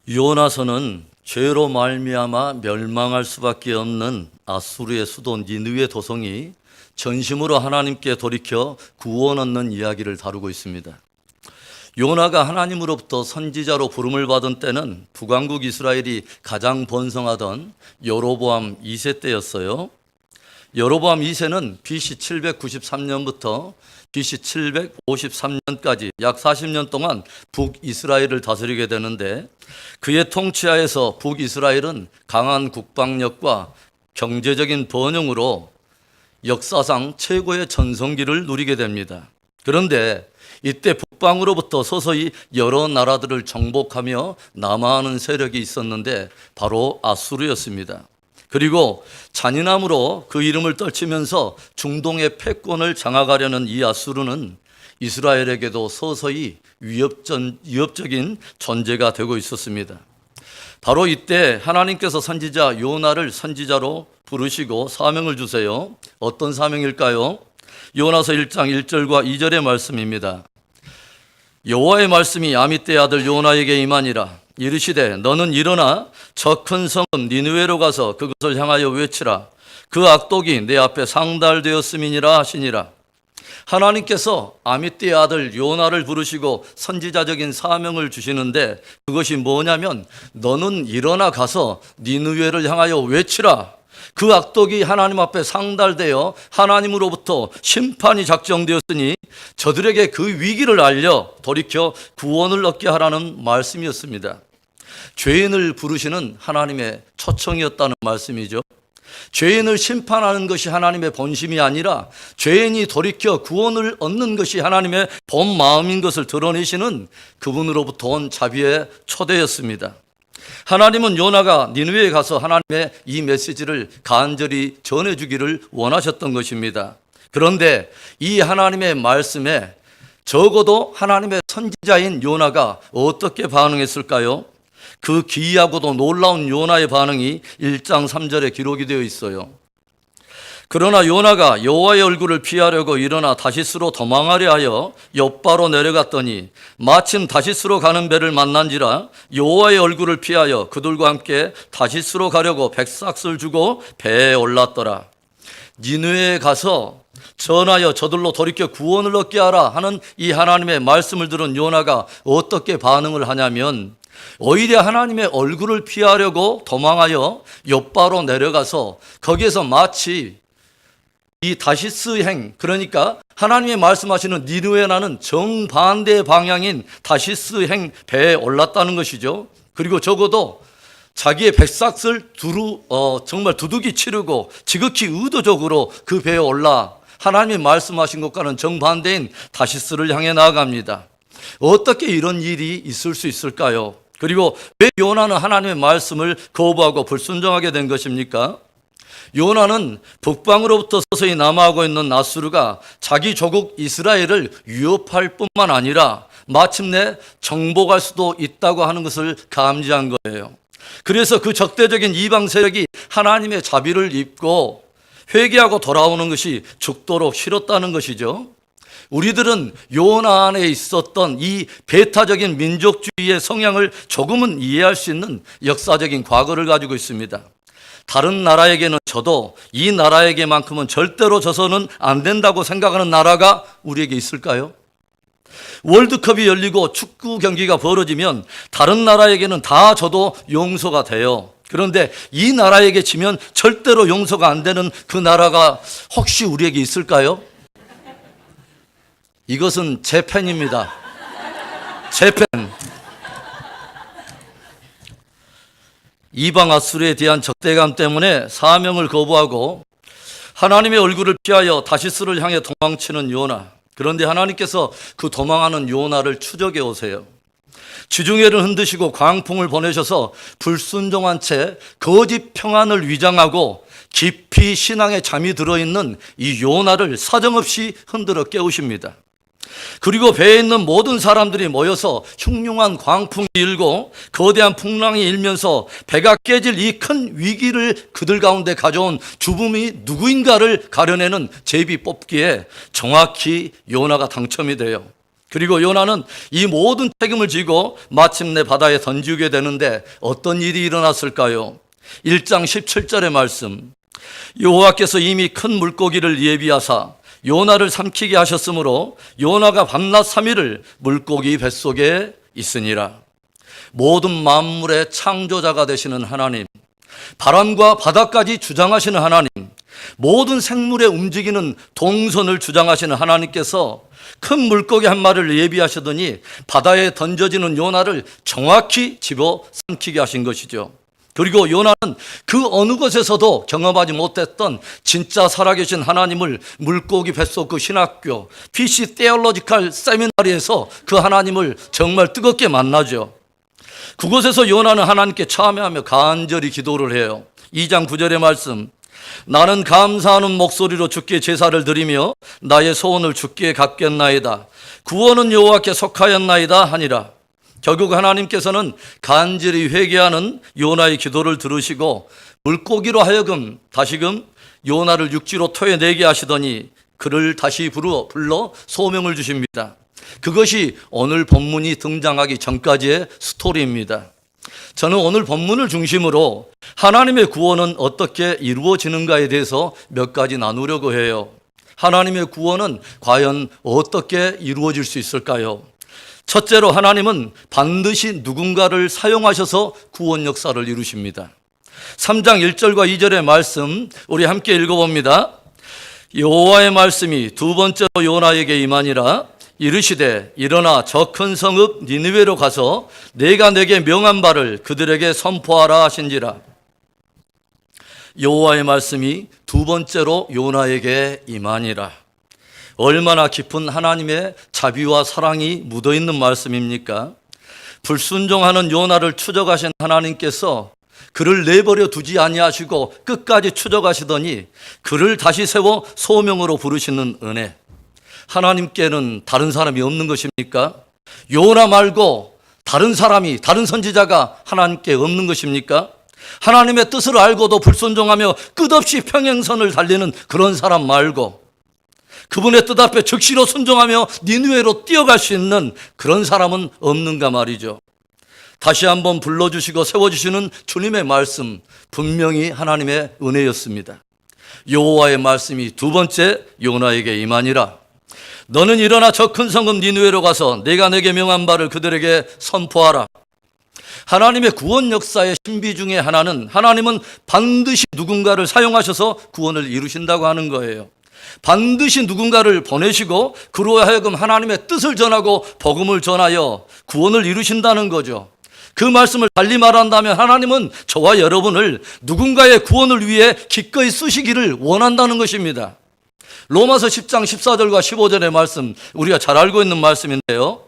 요나서는 죄로 말미암아 멸망할 수밖에 없는 아수르의 수도 니느웨 도성이 전심으로 하나님께 돌이켜 구원 얻는 이야기를 다루고 있습니다. 요나가 하나님으로부터 선지자로 부름을 받은 때는 북왕국 이스라엘이 가장 번성하던 여로보암 2세 때였어요. 여로보암 2세는 BC 793년부터 BC 753년까지 약 40년 동안 북이스라엘을 다스리게 되는데, 그의 통치하에서 북이스라엘은 강한 국방력과 경제적인 번영으로 역사상 최고의 전성기를 누리게 됩니다. 그런데 이때 북방으로부터 서서히 여러 나라들을 정복하며 남하하는 세력이 있었는데 바로 아수르였습니다. 그리고 잔인함으로 그 이름을 떨치면서 중동의 패권을 장악하려는 이 아수르는 이스라엘에게도 서서히 위협적인 존재가 되고 있었습니다. 바로 이때 하나님께서 선지자 요나를 선지자로 부르시고 사명을 주세요. 어떤 사명일까요? 요나서 1장 1절과 2절의 말씀입니다. 여호와의 말씀이 아미떼의 아들 요나에게 임하니라. 이르시되 너는 일어나 저 큰 성읍 니느웨로 가서 그것을 향하여 외치라. 그 악독이 내 앞에 상달되었음이니라 하시니라. 하나님께서 아미떼의 아들 요나를 부르시고 선지자적인 사명을 주시는데, 그것이 뭐냐면 너는 일어나 가서 니느웨를 향하여 외치라. 그 악독이 하나님 앞에 상달되어 하나님으로부터 심판이 작정되었으니 저들에게 그 위기를 알려 돌이켜 구원을 얻게 하라는 말씀이었습니다. 죄인을 부르시는 하나님의 초청이었다는 말씀이죠. 죄인을 심판하는 것이 하나님의 본심이 아니라 죄인이 돌이켜 구원을 얻는 것이 하나님의 본 마음인 것을 드러내시는 그분으로부터 온 자비의 초대였습니다. 하나님은 요나가 니느웨에 가서 하나님의 이 메시지를 간절히 전해주기를 원하셨던 것입니다. 그런데 이 하나님의 말씀에 적어도 하나님의 선지자인 요나가 어떻게 반응했을까요? 그 기이하고도 놀라운 요나의 반응이 1장 3절에 기록이 되어 있어요. 그러나 요나가 여호와의 얼굴을 피하려고 일어나 다시스로 도망하려 하여 욥바로 내려갔더니 마침 다시스로 가는 배를 만난지라 여호와의 얼굴을 피하여 그들과 함께 다시스로 가려고 백삭을 주고 배에 올랐더라. 니느웨에 가서 전하여 저들로 돌이켜 구원을 얻게 하라 하는 이 하나님의 말씀을 들은 요나가 어떻게 반응을 하냐면, 오히려 하나님의 얼굴을 피하려고 도망하여 욥바로 내려가서 거기에서 마치 이 다시스행, 그러니까 하나님의 말씀하시는 니느웨라는 정반대 방향인 다시스행 배에 올랐다는 것이죠. 그리고 적어도 자기의 백삭을 정말 두둑이 치르고 지극히 의도적으로 그 배에 올라 하나님이 말씀하신 것과는 정반대인 다시스를 향해 나아갑니다. 어떻게 이런 일이 있을 수 있을까요? 그리고 왜 요나는 하나님의 말씀을 거부하고 불순종하게 된 것입니까? 요나는 북방으로부터 서서히 남하하고 있는 아수르가 자기 조국 이스라엘을 위협할 뿐만 아니라 마침내 정복할 수도 있다고 하는 것을 감지한 거예요. 그래서 그 적대적인 이방 세력이 하나님의 자비를 입고 회개하고 돌아오는 것이 죽도록 싫었다는 것이죠. 우리들은 요나 안에 있었던 이 배타적인 민족주의의 성향을 조금은 이해할 수 있는 역사적인 과거를 가지고 있습니다. 다른 나라에게는 져도 이 나라에게만큼은 절대로 져서는 안 된다고 생각하는 나라가 우리에게 있을까요? 월드컵이 열리고 축구 경기가 벌어지면 다른 나라에게는 다 져도 용서가 돼요. 그런데 이 나라에게 지면 절대로 용서가 안 되는 그 나라가 혹시 우리에게 있을까요? 이것은 재팬입니다. 재팬. 이방 아수르에 대한 적대감 때문에 사명을 거부하고 하나님의 얼굴을 피하여 다시스를 향해 도망치는 요나. 그런데 하나님께서 그 도망하는 요나를 추적해 오세요. 지중해를 흔드시고 광풍을 보내셔서 불순종한 채 거짓 평안을 위장하고 깊이 신앙에 잠이 들어있는 이 요나를 사정없이 흔들어 깨우십니다. 그리고 배에 있는 모든 사람들이 모여서 흉흉한 광풍이 일고 거대한 풍랑이 일면서 배가 깨질 이 큰 위기를 그들 가운데 가져온 주범이 누구인가를 가려내는 제비 뽑기에 정확히 요나가 당첨이 돼요. 그리고 요나는 이 모든 책임을 지고 마침내 바다에 던지게 되는데 어떤 일이 일어났을까요? 1장 17절의 말씀. 여호와께서 이미 큰 물고기를 예비하사 요나를 삼키게 하셨으므로 요나가 밤낮 3일을 물고기 뱃속에 있으니라. 모든 만물의 창조자가 되시는 하나님, 바람과 바다까지 주장하시는 하나님, 모든 생물의 움직이는 동선을 주장하시는 하나님께서 큰 물고기 한 마리를 예비하시더니 바다에 던져지는 요나를 정확히 집어삼키게 하신 것이죠. 그리고 요나는 그 어느 곳에서도 경험하지 못했던 진짜 살아계신 하나님을 물고기 뱃속 그 신학교 PC 테올로지컬 세미나리에서 그 하나님을 정말 뜨겁게 만나죠. 그곳에서 요나는 하나님께 참여하며 간절히 기도를 해요. 2장 9절의 말씀. 나는 감사하는 목소리로 주께 제사를 드리며 나의 소원을 주께 갚겠나이다. 구원은 여호와께 속하였나이다 하니라. 결국 하나님께서는 간절히 회개하는 요나의 기도를 들으시고 물고기로 하여금 다시금 요나를 육지로 토해내게 하시더니 그를 다시 불러 소명을 주십니다. 그것이 오늘 본문이 등장하기 전까지의 스토리입니다. 저는 오늘 본문을 중심으로 하나님의 구원은 어떻게 이루어지는가에 대해서 몇 가지 나누려고 해요. 하나님의 구원은 과연 어떻게 이루어질 수 있을까요? 첫째로 하나님은 반드시 누군가를 사용하셔서 구원 역사를 이루십니다. 3장 1절과 2절의 말씀 우리 함께 읽어봅니다. 여호와의 말씀이 두 번째로 요나에게 임하니라. 이르시되 일어나 저 큰 성읍 니느웨로 가서 내가 내게 명한 바를 그들에게 선포하라 하신지라. 여호와의 말씀이 두 번째로 요나에게 임하니라. 얼마나 깊은 하나님의 자비와 사랑이 묻어있는 말씀입니까? 불순종하는 요나를 추적하신 하나님께서 그를 내버려 두지 아니하시고 끝까지 추적하시더니 그를 다시 세워 소명으로 부르시는 은혜. 하나님께는 다른 사람이 없는 것입니까? 요나 말고 다른 사람이, 다른 선지자가 하나님께 없는 것입니까? 하나님의 뜻을 알고도 불순종하며 끝없이 평행선을 달리는 그런 사람 말고 그분의 뜻 앞에 즉시로 순종하며 니느웨로 뛰어갈 수 있는 그런 사람은 없는가 말이죠. 다시 한번 불러주시고 세워주시는 주님의 말씀, 분명히 하나님의 은혜였습니다. 여호와의 말씀이 두 번째 요나에게 임하니라. 너는 일어나 저 큰 성읍 니느웨로 가서 내가 내게 명한 바를 그들에게 선포하라. 하나님의 구원 역사의 신비 중에 하나는 하나님은 반드시 누군가를 사용하셔서 구원을 이루신다고 하는 거예요. 반드시 누군가를 보내시고 그로 하여금 하나님의 뜻을 전하고 복음을 전하여 구원을 이루신다는 거죠. 그 말씀을 달리 말한다면 하나님은 저와 여러분을 누군가의 구원을 위해 기꺼이 쓰시기를 원한다는 것입니다. 로마서 10장 14절과 15절의 말씀 우리가 잘 알고 있는 말씀인데요.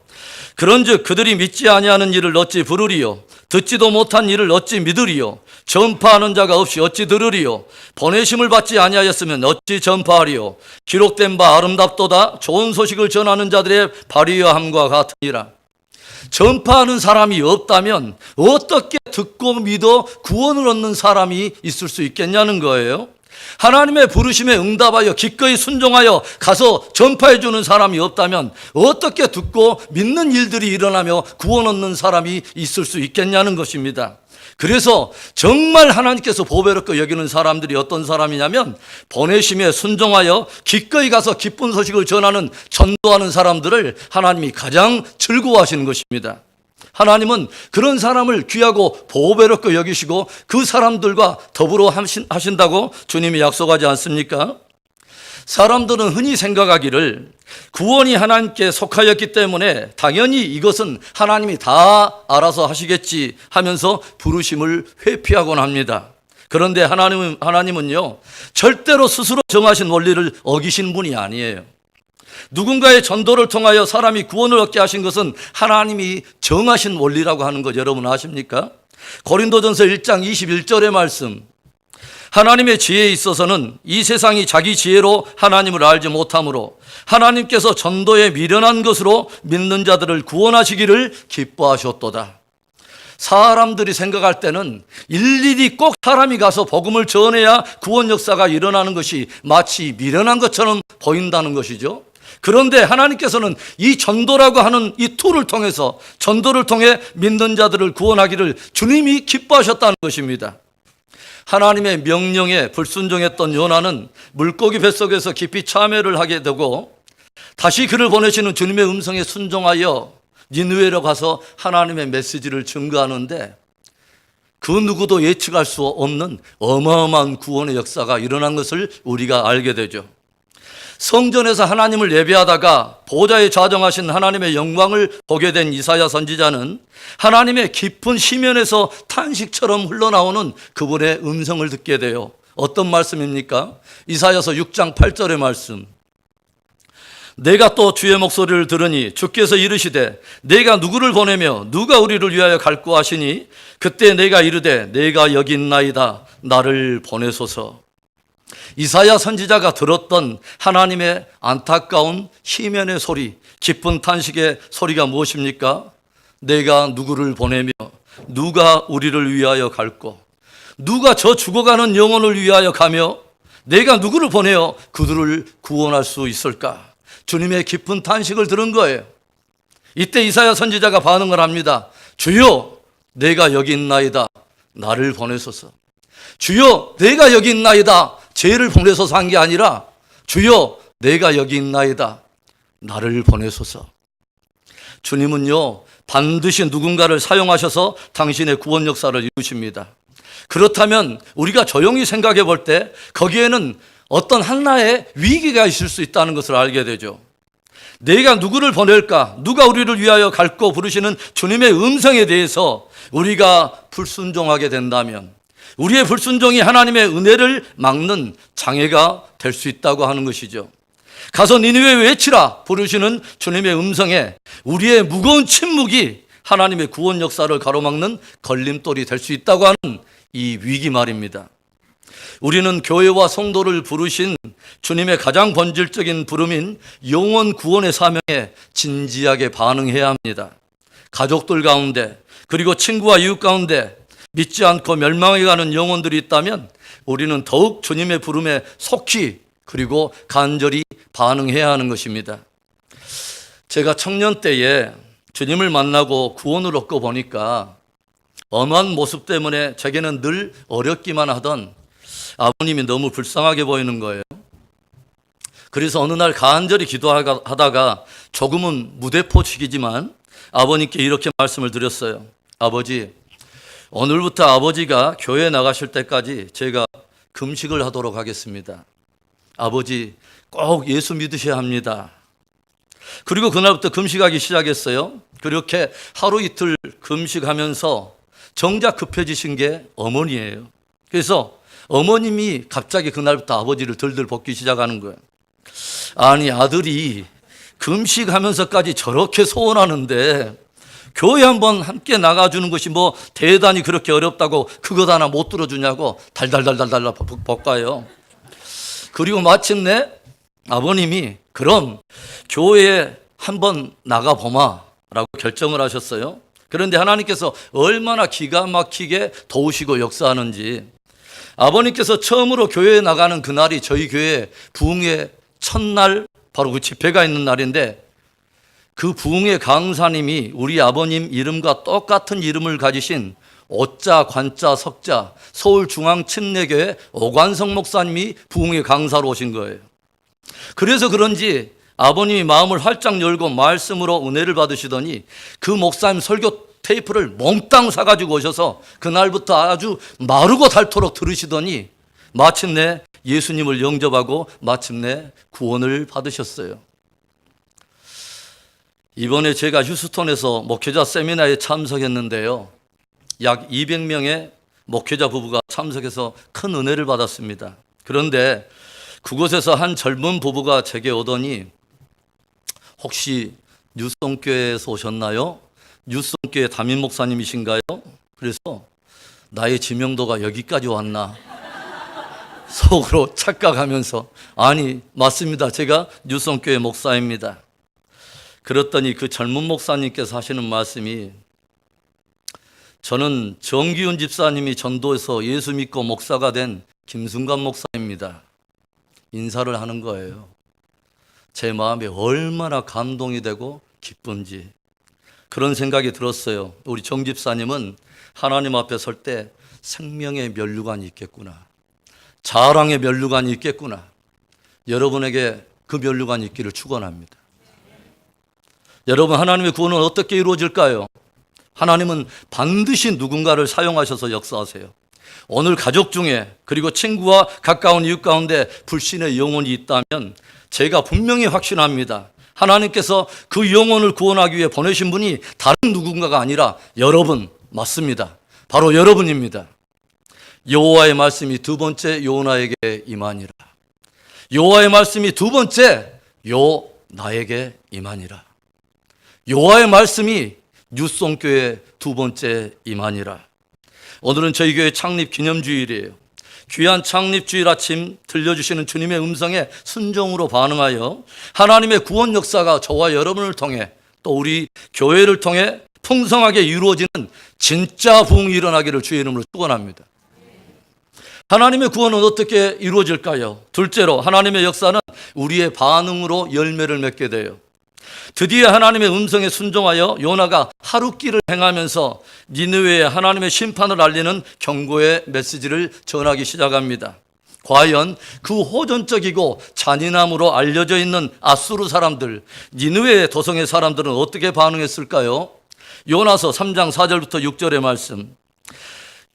그런즉 그들이 믿지 아니하는 일을 어찌 부르리요? 듣지도 못한 일을 어찌 믿으리요? 전파하는 자가 없이 어찌 들으리요? 보내심을 받지 아니하였으면 어찌 전파하리요? 기록된 바 아름답도다 좋은 소식을 전하는 자들의 발휘함과 같으니라. 전파하는 사람이 없다면 어떻게 듣고 믿어 구원을 얻는 사람이 있을 수 있겠냐는 거예요. 하나님의 부르심에 응답하여 기꺼이 순종하여 가서 전파해 주는 사람이 없다면 어떻게 듣고 믿는 일들이 일어나며 구원 얻는 사람이 있을 수 있겠냐는 것입니다. 그래서 정말 하나님께서 보배롭게 여기는 사람들이 어떤 사람이냐면 보내심에 순종하여 기꺼이 가서 기쁜 소식을 전하는 전도하는 사람들을 하나님이 가장 즐거워하시는 것입니다. 하나님은 그런 사람을 귀하고 보배롭게 여기시고 그 사람들과 더불어 하신다고 주님이 약속하지 않습니까? 사람들은 흔히 생각하기를 구원이 하나님께 속하였기 때문에 당연히 이것은 하나님이 다 알아서 하시겠지 하면서 부르심을 회피하곤 합니다. 그런데 하나님은요 절대로 스스로 정하신 원리를 어기신 분이 아니에요. 누군가의 전도를 통하여 사람이 구원을 얻게 하신 것은 하나님이 정하신 원리라고 하는 것 여러분 아십니까? 고린도전서 1장 21절의 말씀. 하나님의 지혜에 있어서는 이 세상이 자기 지혜로 하나님을 알지 못하므로 하나님께서 전도에 미련한 것으로 믿는 자들을 구원하시기를 기뻐하셨도다. 사람들이 생각할 때는 일일이 꼭 사람이 가서 복음을 전해야 구원 역사가 일어나는 것이 마치 미련한 것처럼 보인다는 것이죠. 그런데 하나님께서는 이 전도라고 하는 이 툴을 통해서, 전도를 통해 믿는 자들을 구원하기를 주님이 기뻐하셨다는 것입니다. 하나님의 명령에 불순종했던 요나는 물고기 뱃속에서 깊이 참회를 하게 되고, 다시 그를 보내시는 주님의 음성에 순종하여 니느웨로 가서 하나님의 메시지를 증거하는데, 그 누구도 예측할 수 없는 어마어마한 구원의 역사가 일어난 것을 우리가 알게 되죠. 성전에서 하나님을 예배하다가 보좌에 좌정하신 하나님의 영광을 보게 된 이사야 선지자는 하나님의 깊은 심연에서 탄식처럼 흘러나오는 그분의 음성을 듣게 돼요. 어떤 말씀입니까? 이사야서 6장 8절의 말씀. 내가 또 주의 목소리를 들으니 주께서 이르시되 내가 누구를 보내며 누가 우리를 위하여 갈고 하시니 그때 내가 이르되 내가 여기 있나이다 나를 보내소서. 이사야 선지자가 들었던 하나님의 안타까운 희면의 소리, 깊은 탄식의 소리가 무엇입니까? 내가 누구를 보내며 누가 우리를 위하여 갈고, 누가 저 죽어가는 영혼을 위하여 가며 내가 누구를 보내어 그들을 구원할 수 있을까? 주님의 깊은 탄식을 들은 거예요. 이때 이사야 선지자가 반응을 합니다. 주여 내가 여기 있나이다 나를 보내소서. 주여 내가 여기 있나이다, 죄를 보내소서 한 게 아니라 주여 내가 여기 있나이다 나를 보내소서. 주님은요 반드시 누군가를 사용하셔서 당신의 구원 역사를 이루십니다. 그렇다면 우리가 조용히 생각해 볼 때 거기에는 어떤 하나의 위기가 있을 수 있다는 것을 알게 되죠. 내가 누구를 보낼까? 누가 우리를 위하여 갈고 부르시는 주님의 음성에 대해서 우리가 불순종하게 된다면 우리의 불순종이 하나님의 은혜를 막는 장애가 될 수 있다고 하는 것이죠. 가서 니느웨에 외치라 부르시는 주님의 음성에 우리의 무거운 침묵이 하나님의 구원 역사를 가로막는 걸림돌이 될 수 있다고 하는 이 위기 말입니다. 우리는 교회와 성도를 부르신 주님의 가장 본질적인 부름인 영혼 구원의 사명에 진지하게 반응해야 합니다. 가족들 가운데 그리고 친구와 이웃 가운데 믿지 않고 멸망해가는 영혼들이 있다면 우리는 더욱 주님의 부름에 속히 그리고 간절히 반응해야 하는 것입니다. 제가 청년 때에 주님을 만나고 구원을 얻고 보니까 엄한 모습 때문에 제게는 늘 어렵기만 하던 아버님이 너무 불쌍하게 보이는 거예요. 그래서 어느 날 간절히 기도하다가 조금은 무대포식이지만 아버님께 이렇게 말씀을 드렸어요. 아버지, 오늘부터 아버지가 교회 나가실 때까지 제가 금식을 하도록 하겠습니다. 아버지, 꼭 예수 믿으셔야 합니다. 그리고 그날부터 금식하기 시작했어요. 그렇게 하루 이틀 금식하면서 정작 급해지신 게 어머니예요. 그래서 어머님이 갑자기 그날부터 아버지를 들들 볶기 시작하는 거예요. 아니, 아들이 금식하면서까지 저렇게 소원하는데 교회 한번 함께 나가주는 것이 뭐 대단히 그렇게 어렵다고 그것 하나 못 들어주냐고 달달달달달 볶아요. 그리고 마침내 아버님이 그럼 교회에 한번 나가보마 라고 결정을 하셨어요. 그런데 하나님께서 얼마나 기가 막히게 도우시고 역사하는지, 아버님께서 처음으로 교회에 나가는 그날이 저희 교회 부흥의 첫날, 바로 그 집회가 있는 날인데 그 부흥의 강사님이 우리 아버님 이름과 똑같은 이름을 가지신 오자, 관자, 석자 서울중앙침례교회 오관성 목사님이 부흥의 강사로 오신 거예요. 그래서 그런지 아버님이 마음을 활짝 열고 말씀으로 은혜를 받으시더니 그 목사님 설교 테이프를 몽땅 사가지고 오셔서 그날부터 아주 마르고 닳도록 들으시더니 마침내 예수님을 영접하고 마침내 구원을 받으셨어요. 이번에 제가 휴스턴에서 목회자 세미나에 참석했는데요. 약 200명의 목회자 부부가 참석해서 큰 은혜를 받았습니다. 그런데 그곳에서 한 젊은 부부가 제게 오더니 혹시 뉴송교회에서 오셨나요? 뉴송교회 담임 목사님이신가요? 그래서 나의 지명도가 여기까지 왔나 속으로 착각하면서 아니 맞습니다. 제가 뉴송교회 목사입니다. 그랬더니 그 젊은 목사님께서 하시는 말씀이 저는 정기훈 집사님이 전도해서 예수 믿고 목사가 된 김순관 목사입니다. 인사를 하는 거예요. 제 마음에 얼마나 감동이 되고 기쁜지 그런 생각이 들었어요. 우리 정 집사님은 하나님 앞에 설 때 생명의 면류관이 있겠구나, 자랑의 면류관이 있겠구나. 여러분에게 그 면류관이 있기를 축원합니다. 여러분, 하나님의 구원은 어떻게 이루어질까요? 하나님은 반드시 누군가를 사용하셔서 역사하세요. 오늘 가족 중에, 그리고 친구와 가까운 이웃 가운데 불신의 영혼이 있다면 제가 분명히 확신합니다. 하나님께서 그 영혼을 구원하기 위해 보내신 분이 다른 누군가가 아니라 여러분 맞습니다. 바로 여러분입니다. 여호와의 말씀이 두 번째 요나에게 임하니라. 여호와의 말씀이 두 번째 나에게 임하니라. 여호와의 말씀이 뉴송교회 두 번째 임하니라. 오늘은 저희 교회 창립 기념주일이에요. 귀한 창립주일 아침 들려주시는 주님의 음성에 순종으로 반응하여 하나님의 구원 역사가 저와 여러분을 통해 또 우리 교회를 통해 풍성하게 이루어지는 진짜 부흥이 일어나기를 주의 이름으로 축원합니다. 하나님의 구원은 어떻게 이루어질까요? 둘째로, 하나님의 역사는 우리의 반응으로 열매를 맺게 돼요. 드디어 하나님의 음성에 순종하여 요나가 하룻길을 행하면서 니느웨에 하나님의 심판을 알리는 경고의 메시지를 전하기 시작합니다. 과연 그 호전적이고 잔인함으로 알려져 있는 아수르 사람들, 니느웨의 도성의 사람들은 어떻게 반응했을까요? 요나서 3장 4절부터 6절의 말씀.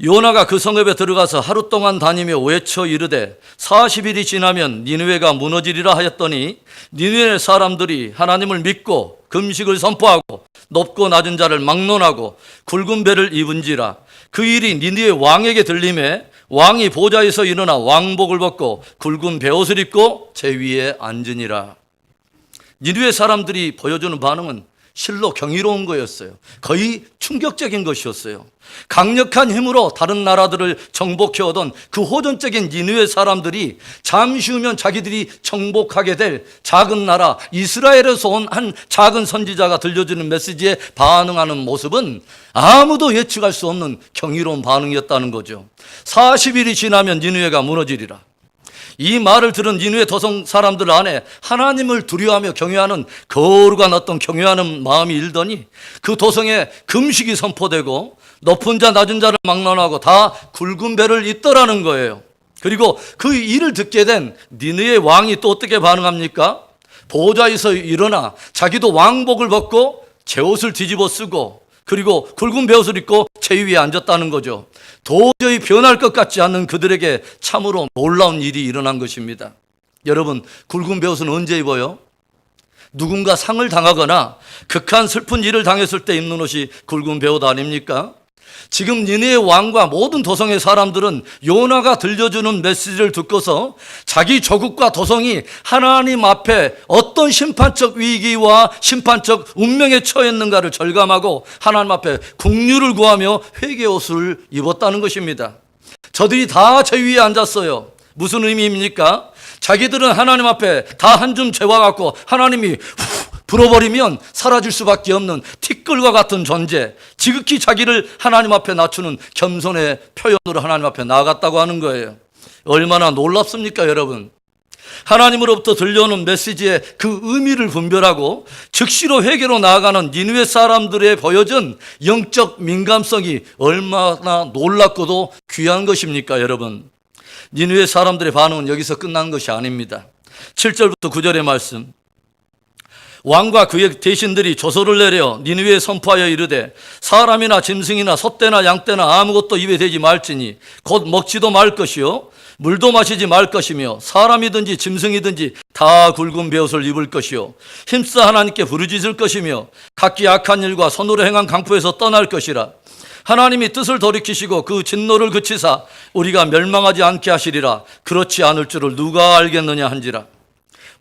요나가 그 성읍에 들어가서 하루 동안 다니며 외쳐 이르되 40일이 지나면 니느웨가 무너지리라 하였더니 니느웨 사람들이 하나님을 믿고 금식을 선포하고 높고 낮은 자를 막론하고 굵은 배를 입은지라. 그 일이 니느웨 왕에게 들림에 왕이 보좌에서 일어나 왕복을 벗고 굵은 베옷을 입고 제 위에 앉으니라. 니느웨 사람들이 보여주는 반응은 실로 경이로운 거였어요. 거의 충격적인 것이었어요. 강력한 힘으로 다른 나라들을 정복해오던 그 호전적인 니느웨 사람들이 잠시 후면 자기들이 정복하게 될 작은 나라 이스라엘에서 온 한 작은 선지자가 들려주는 메시지에 반응하는 모습은 아무도 예측할 수 없는 경이로운 반응이었다는 거죠. 40일이 지나면 니느웨가 무너지리라. 이 말을 들은 니느웨 도성 사람들 안에 하나님을 두려워하며 경외하는 거룩한 어떤 경외하는 마음이 일더니 그 도성에 금식이 선포되고 높은 자 낮은 자를 막론하고 다 굵은 배를 입더라는 거예요. 그리고 그 일을 듣게 된 니느웨 왕이 또 어떻게 반응합니까? 보좌에서 일어나 자기도 왕복을 벗고 제 옷을 뒤집어 쓰고 그리고 굵은 베옷을 입고 제 위에 앉았다는 거죠. 도저히 변할 것 같지 않는 그들에게 참으로 놀라운 일이 일어난 것입니다. 여러분, 굵은 베옷은 언제 입어요? 누군가 상을 당하거나 극한 슬픈 일을 당했을 때 입는 옷이 굵은 베옷 아닙니까? 지금 니느웨 왕과 모든 도성의 사람들은 요나가 들려주는 메시지를 듣고서 자기 조국과 도성이 하나님 앞에 어떤 심판적 위기와 심판적 운명에 처했는가를 절감하고 하나님 앞에 긍휼을 구하며 회개 옷을 입었다는 것입니다. 저들이 다 제 위에 앉았어요. 무슨 의미입니까? 자기들은 하나님 앞에 다 한 줌 죄와 같고 하나님이 불어버리면 사라질 수밖에 없는 티끌과 같은 존재, 지극히 자기를 하나님 앞에 낮추는 겸손의 표현으로 하나님 앞에 나아갔다고 하는 거예요. 얼마나 놀랍습니까, 여러분? 하나님으로부터 들려오는 메시지의 그 의미를 분별하고 즉시로 회개로 나아가는 니느웨 사람들의 보여준 영적 민감성이 얼마나 놀랍고도 귀한 것입니까, 여러분? 니느웨 사람들의 반응은 여기서 끝난 것이 아닙니다. 7절부터 9절의 말씀. 왕과 그의 대신들이 조서를 내려 니느웨에 선포하여 이르되 사람이나 짐승이나 소떼나 양떼나 아무것도 입에 대지 말지니 곧 먹지도 말 것이요 물도 마시지 말 것이며 사람이든지 짐승이든지 다 굵은 베옷을 입을 것이요 힘써 하나님께 부르짖을 것이며 각기 악한 일과 손으로 행한 강포에서 떠날 것이라. 하나님이 뜻을 돌이키시고 그 진노를 그치사 우리가 멸망하지 않게 하시리라. 그렇지 않을 줄을 누가 알겠느냐 한지라.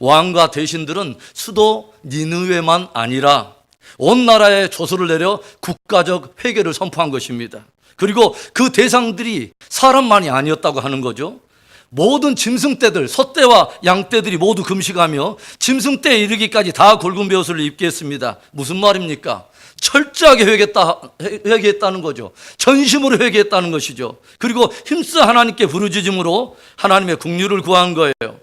왕과 대신들은 수도 니느웨만 아니라 온 나라에 조서를 내려 국가적 회개를 선포한 것입니다. 그리고 그 대상들이 사람만이 아니었다고 하는 거죠. 모든 짐승떼들, 소떼와 양떼들이 모두 금식하며 짐승떼에 이르기까지 다 굵은 베옷을 입게 했습니다. 무슨 말입니까? 철저하게 회개했다는 거죠. 전심으로 회개했다는 것이죠. 그리고 힘써 하나님께 부르짖음으로 하나님의 긍휼을 구한 거예요.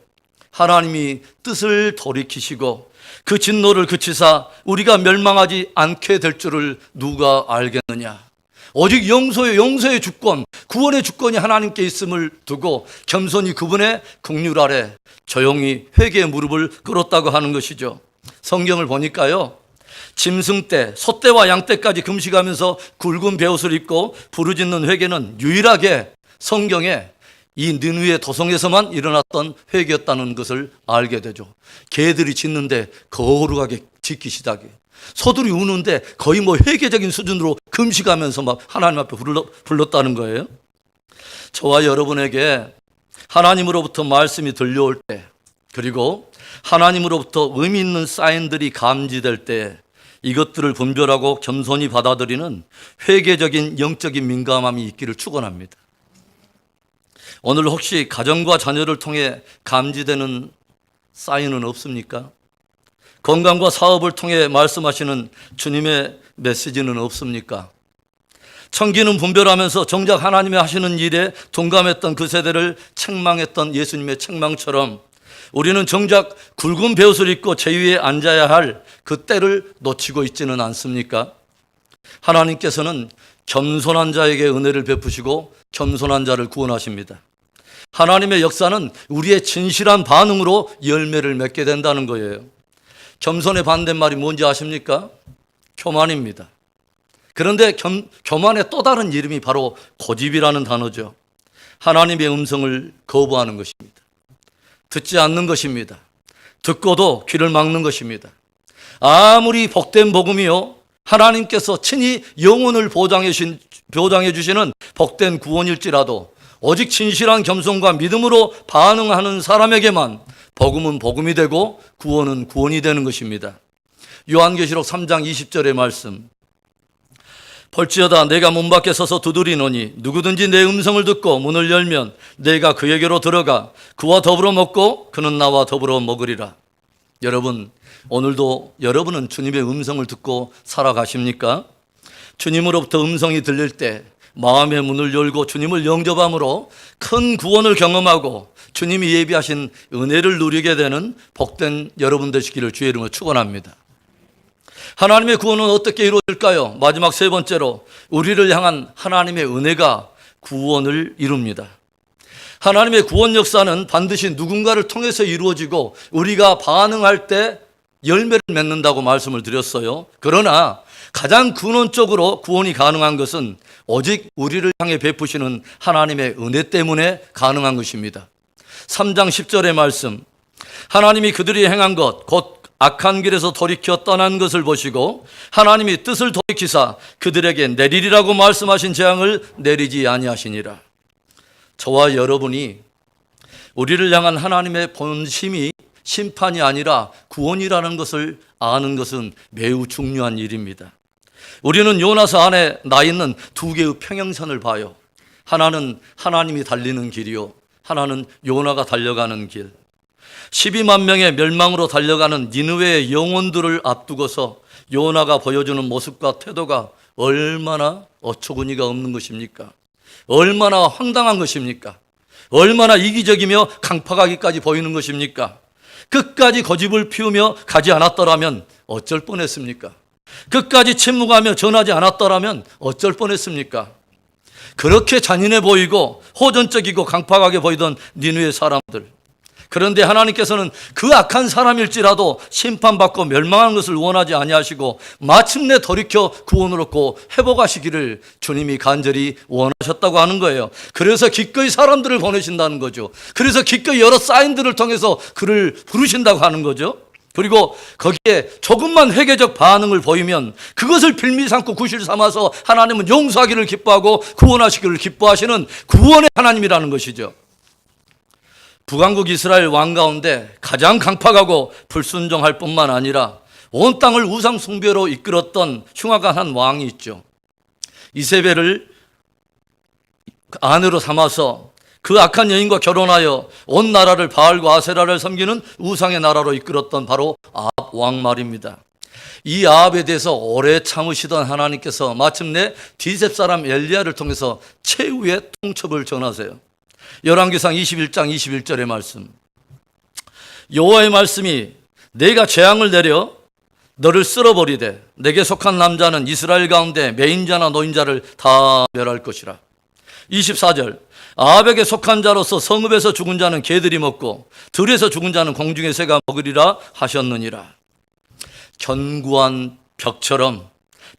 하나님이 뜻을 돌이키시고 그 진노를 그치사 우리가 멸망하지 않게 될 줄을 누가 알겠느냐. 오직 용서의 주권, 구원의 주권이 하나님께 있음을 두고 겸손히 그분의 긍휼 아래 조용히 회개의 무릎을 꿇었다고 하는 것이죠. 성경을 보니까요, 짐승 때, 소떼와 양떼까지 금식하면서 굵은 베옷을 입고 부르짖는 회개는 유일하게 성경에 이 느느웨 도성에서만 일어났던 회개였다는 것을 알게 되죠. 개들이 짖는데 거룩하게 지키시다게, 소들이 우는데 거의 회개적인 수준으로 금식하면서 막 하나님 앞에 불렀다는 거예요. 저와 여러분에게 하나님으로부터 말씀이 들려올 때, 그리고 하나님으로부터 의미 있는 사인들이 감지될 때 이것들을 분별하고 겸손히 받아들이는 회개적인 영적인 민감함이 있기를 축원합니다. 오늘 혹시 가정과 자녀를 통해 감지되는 사인은 없습니까? 건강과 사업을 통해 말씀하시는 주님의 메시지는 없습니까? 청기는 분별하면서 정작 하나님이 하시는 일에 동감했던 그 세대를 책망했던 예수님의 책망처럼 우리는 정작 굵은 베옷을 입고 제위에 앉아야 할 그 때를 놓치고 있지는 않습니까? 하나님께서는 겸손한 자에게 은혜를 베푸시고 겸손한 자를 구원하십니다. 하나님의 역사는 우리의 진실한 반응으로 열매를 맺게 된다는 거예요. 겸손의 반대말이 뭔지 아십니까? 교만입니다. 그런데 교만의 또 다른 이름이 바로 고집이라는 단어죠. 하나님의 음성을 거부하는 것입니다. 듣지 않는 것입니다. 듣고도 귀를 막는 것입니다. 아무리 복된 복음이요, 하나님께서 친히 영혼을 보장해 주시는 복된 구원일지라도 오직 진실한 겸손과 믿음으로 반응하는 사람에게만 복음은 복음이 되고 구원은 구원이 되는 것입니다. 요한계시록 3장 20절의 말씀, 볼지어다 내가 문 밖에 서서 두드리노니 누구든지 내 음성을 듣고 문을 열면 내가 그에게로 들어가 그와 더불어 먹고 그는 나와 더불어 먹으리라. 여러분, 오늘도 여러분은 주님의 음성을 듣고 살아가십니까? 주님으로부터 음성이 들릴 때 마음의 문을 열고 주님을 영접함으로 큰 구원을 경험하고 주님이 예비하신 은혜를 누리게 되는 복된 여러분 되시기를 주의 이름으로 축원합니다. 하나님의 구원은 어떻게 이루어질까요? 마지막 세 번째로 우리를 향한 하나님의 은혜가 구원을 이룹니다. 하나님의 구원 역사는 반드시 누군가를 통해서 이루어지고 우리가 반응할 때 열매를 맺는다고 말씀을 드렸어요. 그러나 가장 근원적으로 구원이 가능한 것은 오직 우리를 향해 베푸시는 하나님의 은혜 때문에 가능한 것입니다. 3장 10절의 말씀, 하나님이 그들이 행한 것 곧 악한 길에서 돌이켜 떠난 것을 보시고 하나님이 뜻을 돌이키사 그들에게 내리리라고 말씀하신 재앙을 내리지 아니하시니라. 저와 여러분이 우리를 향한 하나님의 본심이 심판이 아니라 구원이라는 것을 아는 것은 매우 중요한 일입니다. 우리는 요나서 안에 나 있는 두 개의 평행선을 봐요. 하나는 하나님이 달리는 길이요, 하나는 요나가 달려가는 길. 12만 명의 멸망으로 달려가는 니느웨의 영혼들을 앞두고서 요나가 보여주는 모습과 태도가 얼마나 어처구니가 없는 것입니까? 얼마나 황당한 것입니까? 얼마나 이기적이며 강팍하기까지 보이는 것입니까? 끝까지 고집을 피우며 가지 않았더라면 어쩔 뻔했습니까? 끝까지 침묵하며 전하지 않았더라면 어쩔 뻔했습니까? 그렇게 잔인해 보이고 호전적이고 강팍하게 보이던 니느웨 사람들, 그런데 하나님께서는 그 악한 사람일지라도 심판받고 멸망하는 것을 원하지 아니하시고 마침내 돌이켜 구원을 얻고 회복하시기를 주님이 간절히 원하셨다고 하는 거예요. 그래서 기꺼이 사람들을 보내신다는 거죠. 그래서 기꺼이 여러 사인들을 통해서 그를 부르신다고 하는 거죠. 그리고 거기에 조금만 회개적 반응을 보이면 그것을 빌미 삼고 구실 삼아서 하나님은 용서하기를 기뻐하고 구원하시기를 기뻐하시는 구원의 하나님이라는 것이죠. 북왕국 이스라엘 왕 가운데 가장 강팍하고 불순종할 뿐만 아니라 온 땅을 우상 숭배로 이끌었던 흉악한 한 왕이 있죠. 이세벨을 아내로 삼아서 그 악한 여인과 결혼하여 온 나라를 바알과 아세라를 섬기는 우상의 나라로 이끌었던 바로 아합 왕 말입니다. 이 아합에 대해서 오래 참으시던 하나님께서 마침내 디셉 사람 엘리야를 통해서 최후의 통첩을 전하세요. 열왕기상 21장 21절의 말씀, 여호와의 말씀이 내가 재앙을 내려 너를 쓸어버리되 내게 속한 남자는 이스라엘 가운데 매인자나 노인자를 다 멸할 것이라. 24절 아합에게 속한 자로서 성읍에서 죽은 자는 개들이 먹고 들에서 죽은 자는 공중의 새가 먹으리라 하셨느니라. 견고한 벽처럼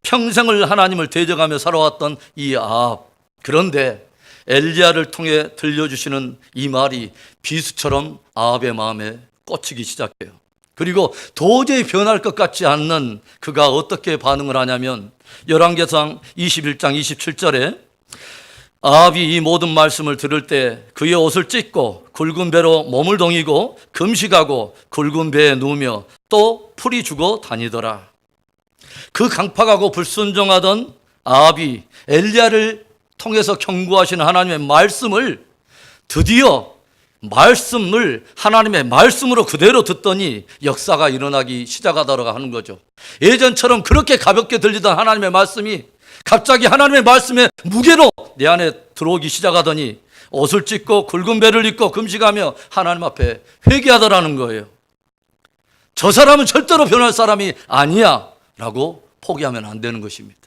평생을 하나님을 대적하며 살아왔던 이 아합. 그런데 엘리야를 통해 들려주시는 이 말이 비수처럼 아합의 마음에 꽂히기 시작해요. 그리고 도저히 변할 것 같지 않는 그가 어떻게 반응을 하냐면 열왕기상 21장 27절에 아합이 이 모든 말씀을 들을 때 그의 옷을 찢고 굵은 배로 몸을 동이고 금식하고 굵은 배에 누우며 또 풀이 주고 다니더라. 그 강팍하고 불순종하던 아합이 엘리야를 통해서 경고하시는 하나님의 말씀을 드디어 말씀을 하나님의 말씀으로 그대로 듣더니 역사가 일어나기 시작하더라고 하는 거죠. 예전처럼 그렇게 가볍게 들리던 하나님의 말씀이 갑자기 하나님의 말씀의 무게로 내 안에 들어오기 시작하더니 옷을 찢고 굵은 배를 입고 금식하며 하나님 앞에 회개하더라는 거예요. 저 사람은 절대로 변할 사람이 아니야 라고 포기하면 안 되는 것입니다.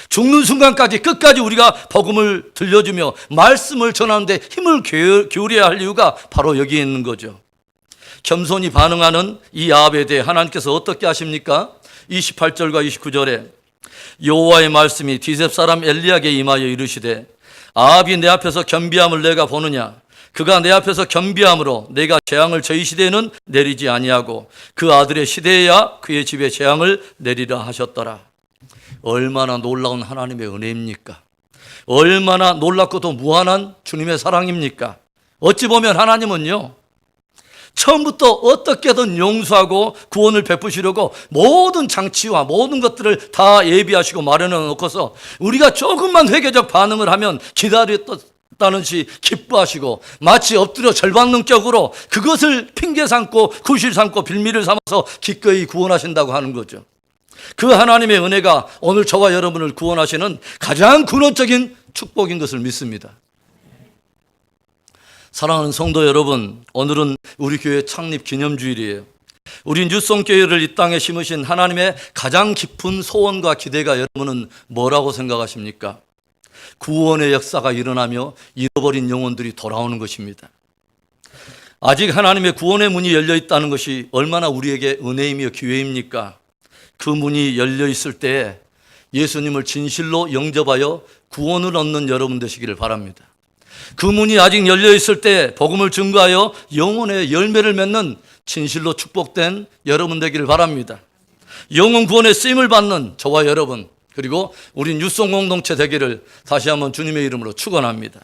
죽는 순간까지 끝까지 우리가 복음을 들려주며 말씀을 전하는데 힘을 기울여야 할 이유가 바로 여기에 있는 거죠. 겸손히 반응하는 이 아합에 대해 하나님께서 어떻게 하십니까? 28절과 29절에 여호와의 말씀이 디셉 사람 엘리야에게 임하여 이르시되 아합이 내 앞에서 겸비함을 내가 보느냐? 그가 내 앞에서 겸비함으로 내가 재앙을 저희 시대에는 내리지 아니하고 그 아들의 시대에야 그의 집에 재앙을 내리라 하셨더라. 얼마나 놀라운 하나님의 은혜입니까? 얼마나 놀랍고도 무한한 주님의 사랑입니까? 어찌 보면 하나님은요, 처음부터 어떻게든 용서하고 구원을 베푸시려고 모든 장치와 모든 것들을 다 예비하시고 마련해 놓고서 우리가 조금만 회개적 반응을 하면 기다렸다는 시 기뻐하시고 마치 엎드려 절반능격으로 그것을 핑계 삼고 구실 삼고 빌미를 삼아서 기꺼이 구원하신다고 하는 거죠. 그 하나님의 은혜가 오늘 저와 여러분을 구원하시는 가장 근원적인 축복인 것을 믿습니다. 사랑하는 성도 여러분, 오늘은 우리 교회 창립 기념주일이에요. 우리 뉴송교회를 이 땅에 심으신 하나님의 가장 깊은 소원과 기대가 여러분은 뭐라고 생각하십니까? 구원의 역사가 일어나며 잃어버린 영혼들이 돌아오는 것입니다. 아직 하나님의 구원의 문이 열려 있다는 것이 얼마나 우리에게 은혜이며 기회입니까? 그 문이 열려 있을 때 예수님을 진실로 영접하여 구원을 얻는 여러분 되시기를 바랍니다. 그 문이 아직 열려 있을 때 복음을 증거하여 영혼의 열매를 맺는 진실로 축복된 여러분 되기를 바랍니다. 영혼 구원의 쓰임을 받는 저와 여러분, 그리고 우리 뉴송 공동체 되기를 다시 한번 주님의 이름으로 축원합니다.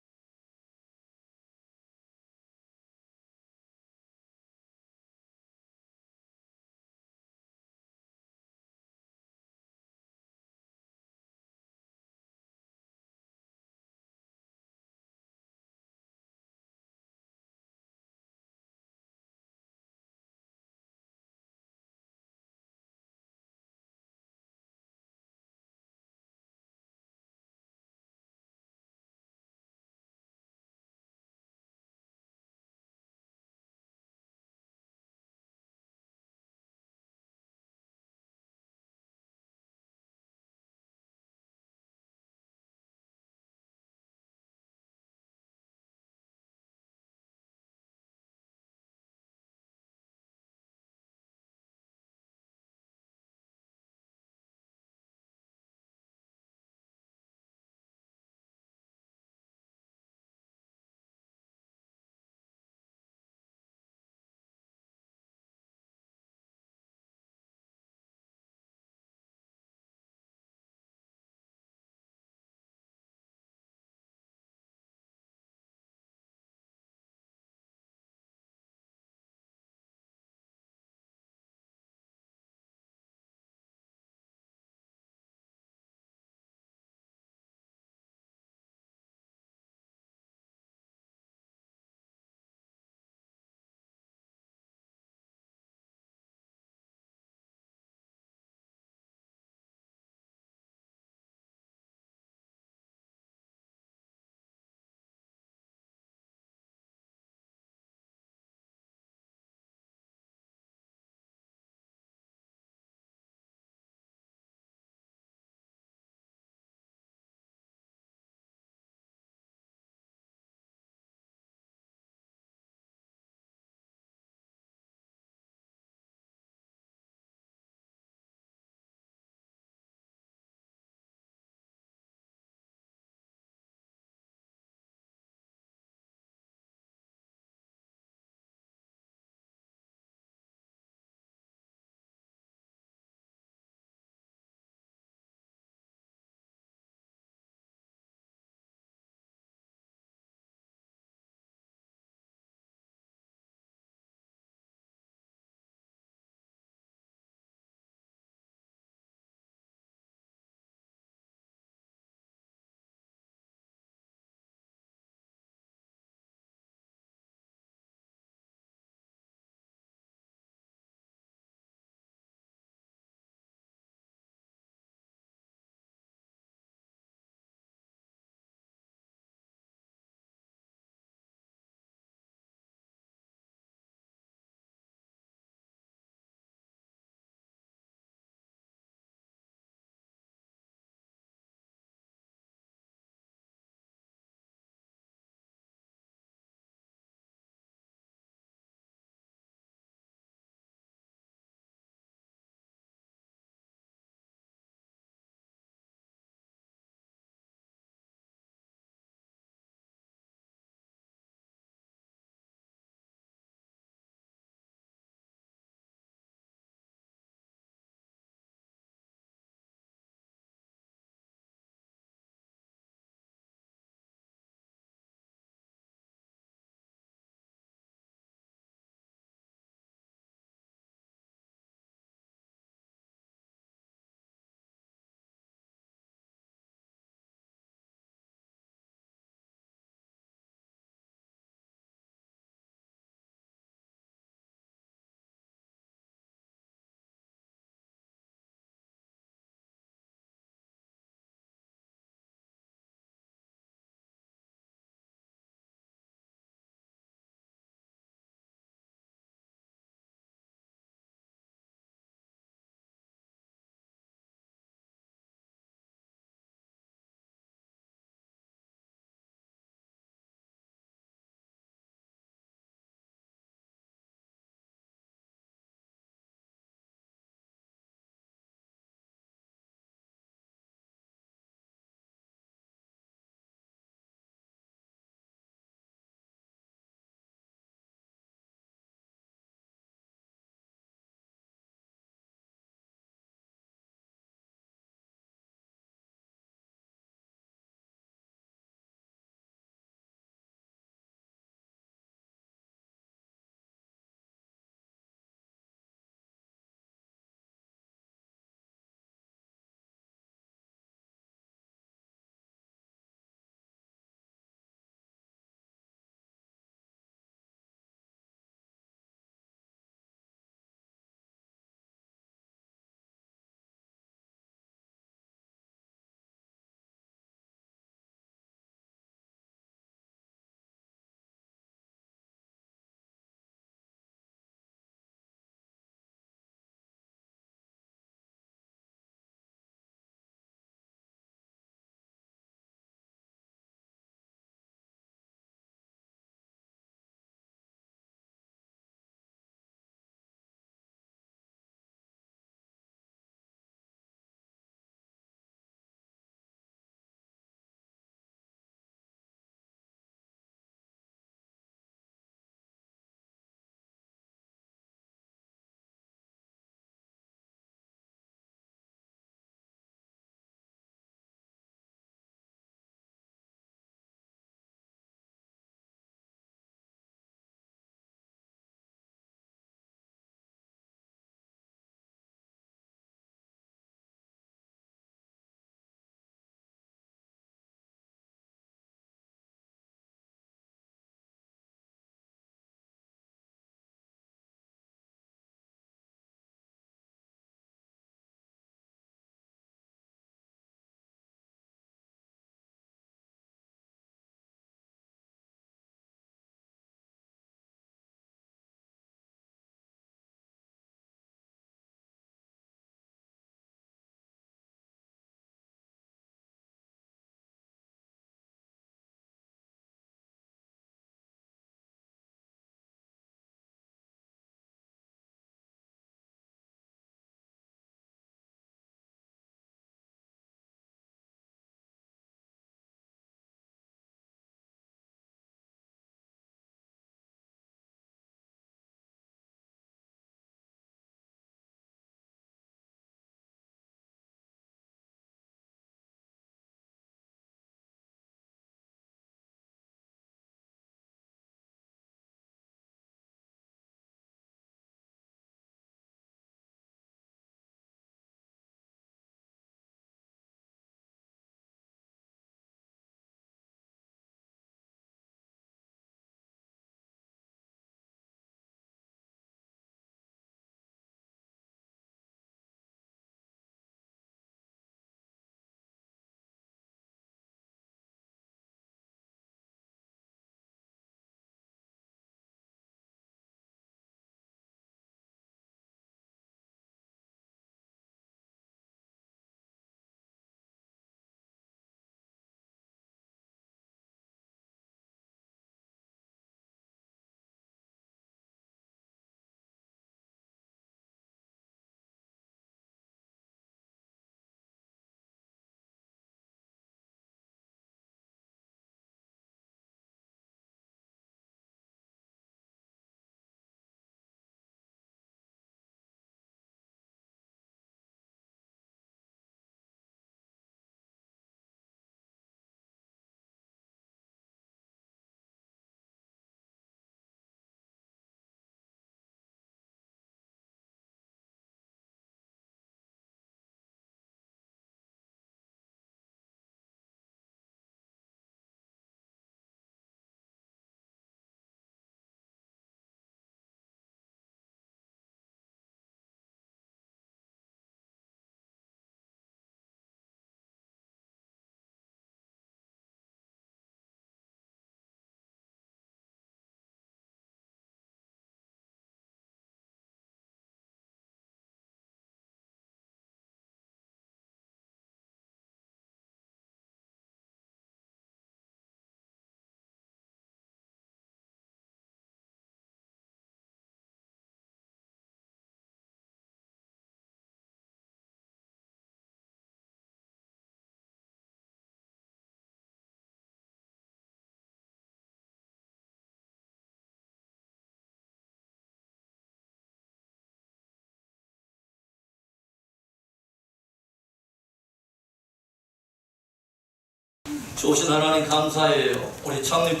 좋으신 하나님 감사해요. 우리 창립